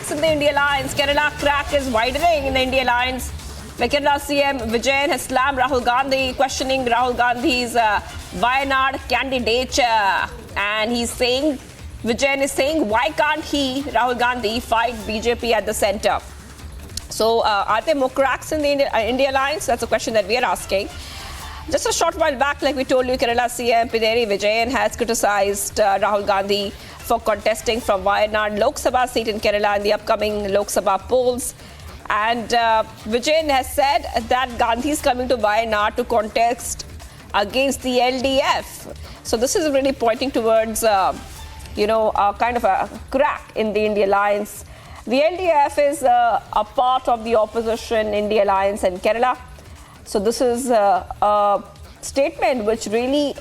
cracks in the India Alliance. Kerala crack is widening in the India Alliance. The Kerala CM Vijayan has slammed Rahul Gandhi, questioning Rahul Gandhi's Wayanad candidature. And he's saying, Vijayan is saying, why can't he, Rahul Gandhi, fight BJP at the centre? So are there more cracks in the India Alliance? That's a question that we are asking. Just a short while back, like we told you, Kerala CM Pineri Vijayan has criticised Rahul Gandhi for contesting from Wayanad Lok Sabha seat in Kerala in the upcoming Lok Sabha polls. And Vijayan has said that Gandhi is coming to Wayanad to contest against the LDF. So this is really pointing towards, a kind of a crack in the India Alliance. The LDF is a part of the opposition India Alliance in Kerala. So this is a statement which really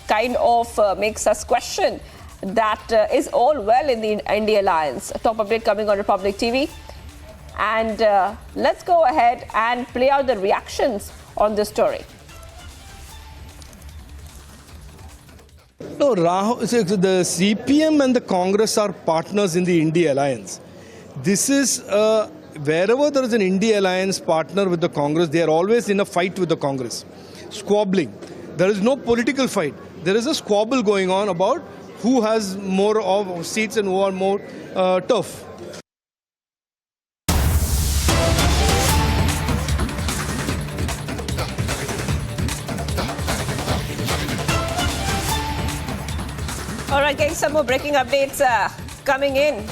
kind of makes us question that is all well in the India Alliance. A top update coming on Republic TV. And let's go ahead and play out the reactions on this story. No, the CPM and the Congress are partners in the India Alliance. This is, wherever there is an India Alliance partner with the Congress, they are always in a fight with the Congress, squabbling. There is no political fight. There is a squabble going on about who has more of seats and who are more tough. All right, getting some more breaking updates coming in.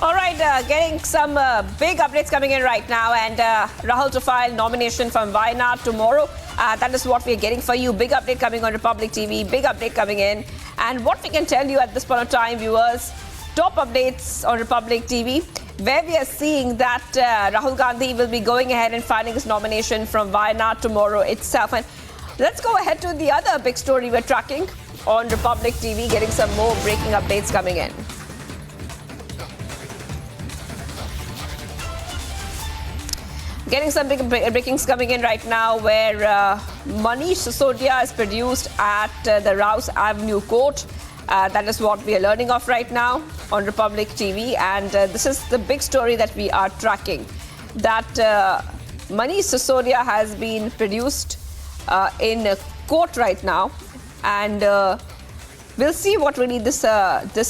All right, getting some big updates coming in right now, and Rahul to file nomination from Wayanad tomorrow. That is what we are getting for you. Big update coming on Republic TV, big update coming in. And what we can tell you at this point of time, viewers, top updates on Republic TV, where we are seeing that Rahul Gandhi will be going ahead and filing his nomination from Wayanad tomorrow itself. And let's go ahead to the other big story we're tracking on Republic TV, getting some more breaking updates coming in. Getting some big breakings coming in right now, where Manish Sisodia is produced at the Rouse Avenue Court. That is what we are learning of right now on Republic TV. And this is the big story that we are tracking, that Manish Sisodia has been produced in court right now. And we'll see what really this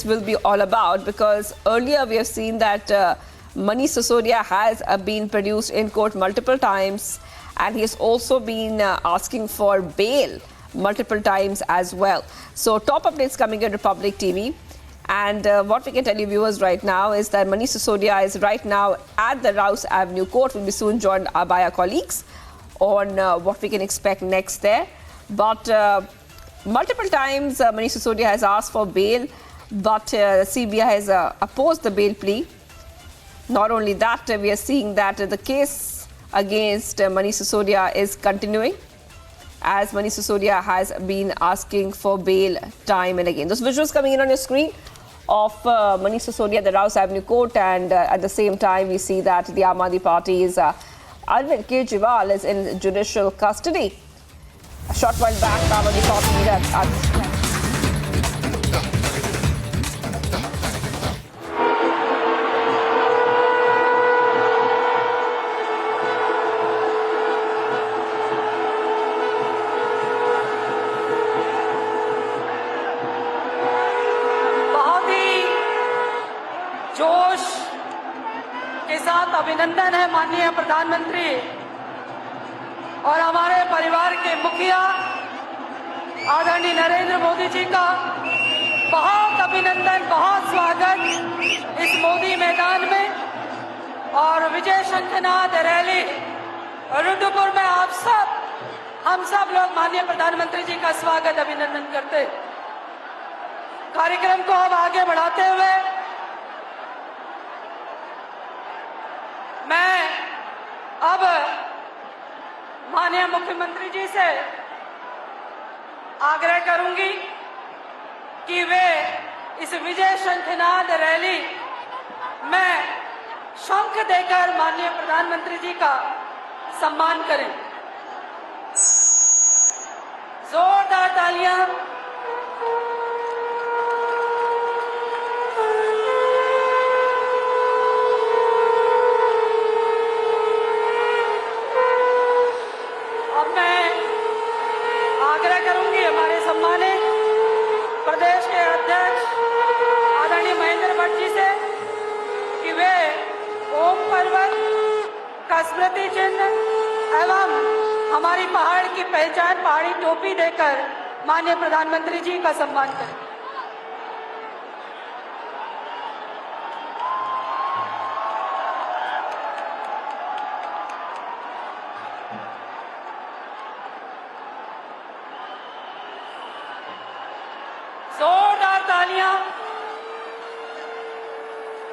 will be all about, because earlier we have seen that Manish Sisodia has been produced in court multiple times, and he has also been asking for bail multiple times as well. So top updates coming in Republic TV, and what we can tell you, viewers, right now is that Manish Sisodia is right now at the Rouse Avenue Court. We'll be soon joined by our colleagues on what we can expect next there. But multiple times Manish Sisodia has asked for bail, but CBI has opposed the bail plea. Not only that, we are seeing that the case against Manish Sisodia is continuing, as Manish Sisodia has been asking for bail time and again. Those visuals coming in on your screen of Manish Sisodia at the Rouse Avenue Court, and at the same time we see that the Aam Aadmi Party's Arvind Kejriwal is in judicial custody. A short while back, Aam Aadmi Party leader जोश के साथ अभिनंदन है माननीय प्रधानमंत्री और हमारे परिवार के मुखिया आदरणीय नरेंद्र मोदी जी का बहुत अभिनंदन, बहुत स्वागत इस मोदी मैदान में। और विजय शंखनाद रैली रुद्रपुर में हम सब लोग माननीय प्रधानमंत्री जी का स्वागत अभिनंदन करते। कार्यक्रम को अब आगे बढ़ाते हुए मैं अब माननीय मुख्यमंत्री जी से आग्रह करूंगी कि वे इस विजय शंखनाद रैली में शंख देकर माननीय प्रधानमंत्री जी का सम्मान करें। जोरदार तालियां। अब मैं आग्रह करूंगी हमारे सम्मानित प्रदेश के अध्यक्ष आदरणीय महेंद्र भट्ट जी से कि वे ओम पर्वत का स्मृति चिन्ह एवं हमारी पहाड़ की पहचान पहाड़ी टोपी देकर माननीय प्रधानमंत्री जी का सम्मान करें। जोरदार तालियां।